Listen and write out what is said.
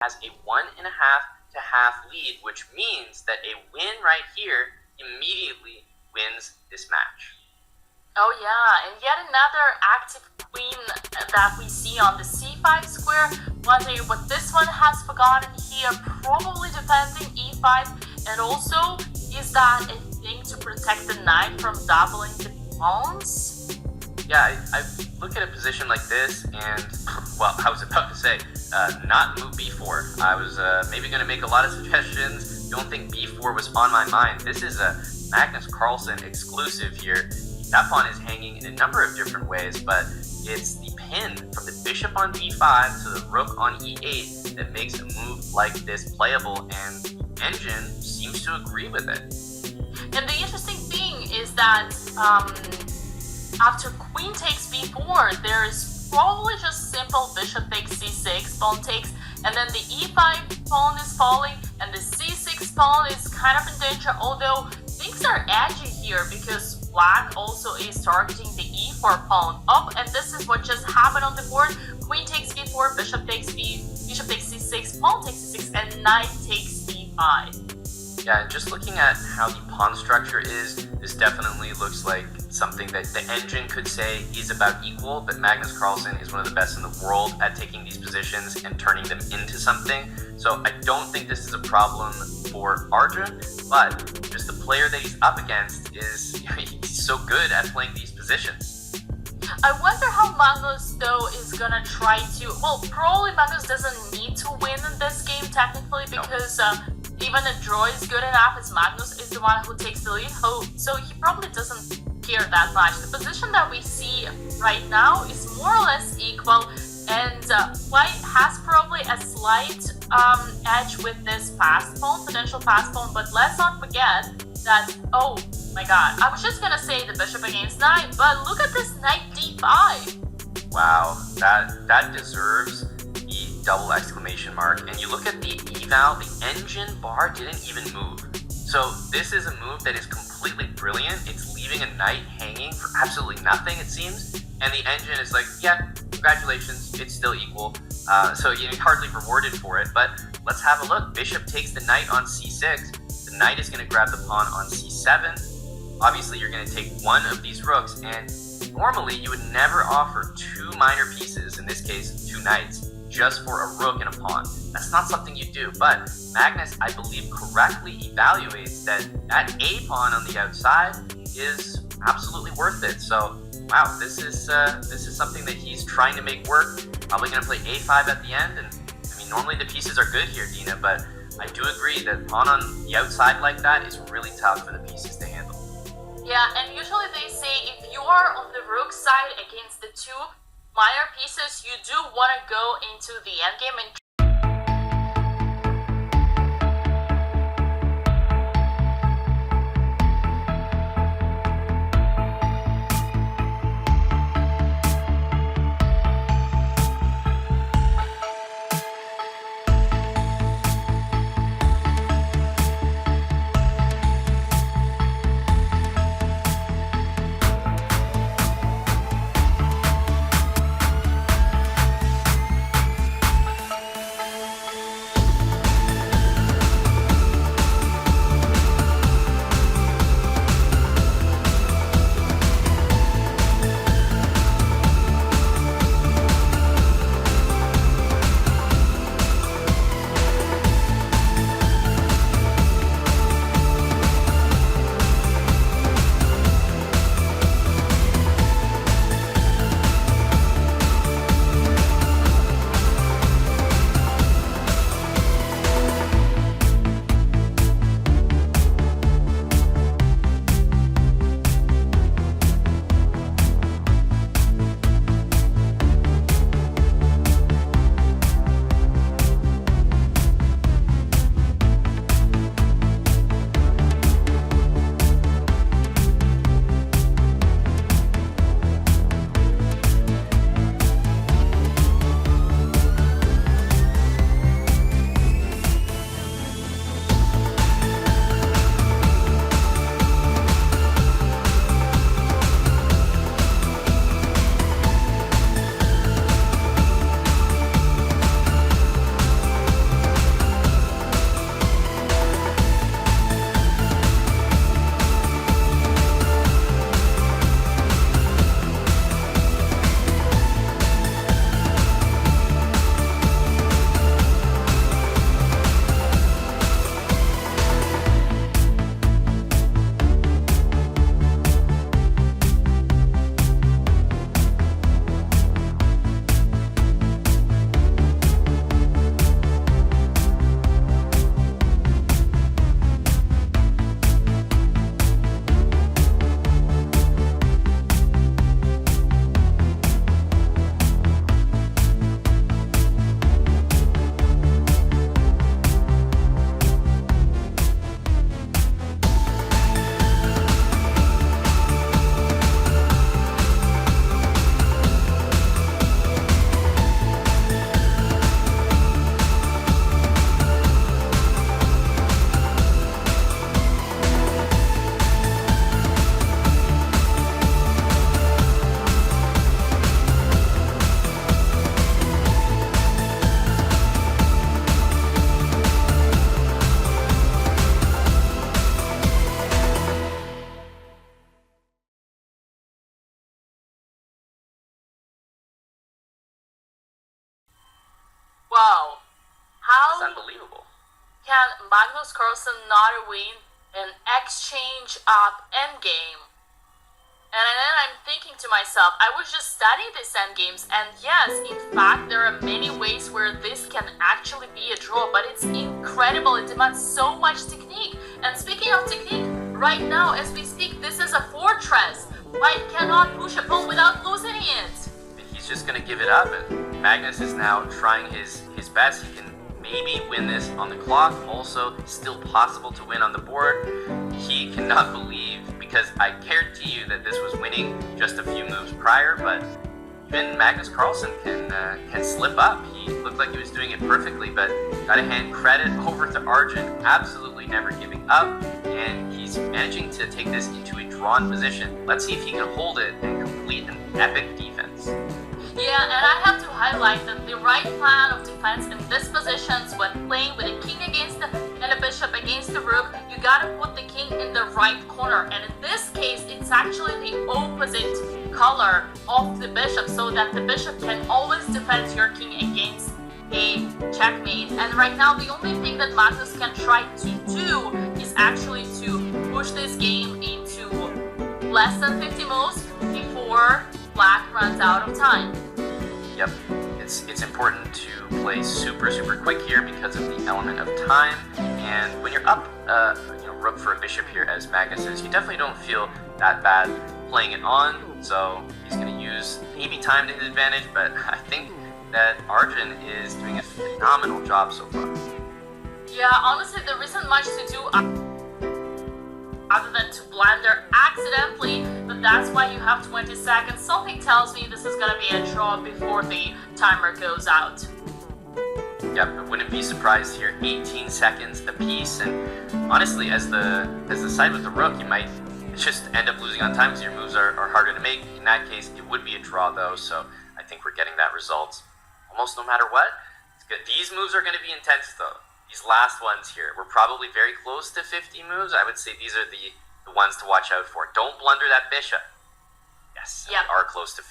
has a 1.5 to half lead, which means that a win right here immediately wins this match. Oh yeah, and yet another active queen that we see on the c5 square. Wondering what this one has forgotten here, probably defending e5, and also is that a thing to protect the knight from doubling the pawns? Yeah, I look at a position like this and, well, I was about to say, not move b4. I was maybe going to make a lot of suggestions. Don't think b4 was on my mind. This is a Magnus Carlsen exclusive here. That pawn is hanging in a number of different ways, but it's the pin from the bishop on b5 to the rook on e8 that makes a move like this playable, and Engine seems to agree with it. And the interesting thing is that after queen takes b4, there's probably just simple bishop takes c6, pawn takes, and then the e5 pawn is falling, and the c6 pawn is kind of in danger, although things are edgy here because black also is targeting the e4 pawn up, and this is what just happened on the board. Queen takes b4, bishop takes c6, pawn takes c6, and knight takes d5. Yeah, and just looking at how the pawn structure is, this definitely looks like something that the Engine could say is about equal, but Magnus Carlsen is one of the best in the world at taking these positions and turning them into something. So I don't think this is a problem for Arjun, but just the player that he's up against is he's so good at playing these positions. I wonder how Magnus though is gonna try to, well, probably Magnus doesn't need to win in this game technically because even a draw is good enough as Magnus is the one who takes the lead, so he probably doesn't care that much. The position that we see right now is more or less equal, and white has probably a slight edge with this fast pawn, potential fast pawn, but let's not forget that, oh my god, I was just gonna say the bishop against knight, but look at this knight d5. Wow, that deserves the double exclamation mark. And you look at the eval, the Engine bar didn't even move. So this is a move that is completely brilliant. It's leaving a knight hanging for absolutely nothing, it seems. And the Engine is like, yeah, congratulations, it's still equal. So you're hardly rewarded for it, but let's have a look. Bishop takes the knight on c6. The knight is going to grab the pawn on c7. Obviously, you're going to take one of these rooks, and normally you would never offer two minor pieces, in this case, two knights, just for a rook and a pawn. That's not something you do, but Magnus, I believe, correctly evaluates that a pawn on the outside is absolutely worth it. So, wow, this is something that he's trying to make work. Probably going to play a5 at the end, and I mean, normally the pieces are good here, Dina, but I do agree that pawn on the outside like that is really tough for the pieces to handle. Yeah, and usually they say if you are on the rook side against the two minor pieces, you do want to go into the endgame and can Magnus Carlsen not win an exchange up endgame? And then I'm thinking to myself, I was just studying these endgames, and yes, in fact, there are many ways where this can actually be a draw, but it's incredible. It demands so much technique. And speaking of technique, right now, as we speak, this is a fortress. White cannot push a pawn without losing it. He's just going to give it up, and Magnus is now trying his best. He can maybe win this on the clock. Also, still possible to win on the board. He cannot believe, because I guarantee you that this was winning just a few moves prior, but even Magnus Carlsen can slip up. He looked like he was doing it perfectly, but gotta hand credit over to Arjun, absolutely never giving up, and he's managing to take this into a drawn position. Let's see if he can hold it and complete an epic defense. Yeah, and I have to highlight that the right plan of defense in these positions, when playing with a king against and a bishop against the rook, you gotta put the king in the right corner. And in this case, it's actually the opposite color of the bishop, so that the bishop can always defend your king against a checkmate. And right now, the only thing that Magnus can try to do is actually to push this game into less than 50 moves before Black runs out of time. Yep, it's important to play super quick here because of the element of time. And when you're up, rook for a bishop here, as Magnus is, you definitely don't feel that bad playing it on. So he's going to use maybe time to his advantage, but I think that Arjun is doing a phenomenal job so far. Yeah, honestly, there isn't much to do other than to blunder accidentally, but that's why you have 20 seconds. Something tells me this is gonna be a draw before the timer goes out. Yep, I wouldn't be surprised here. 18 seconds apiece, and honestly, as the side with the rook, you might just end up losing on time because your moves are harder to make. In that case, it would be a draw though, so I think we're getting that result almost no matter what. It's good. These moves are going to be intense though. These last ones here, we're probably very close to 50 moves. I would say these are the ones to watch out for. Don't blunder that bishop. Yes, yep. We are close to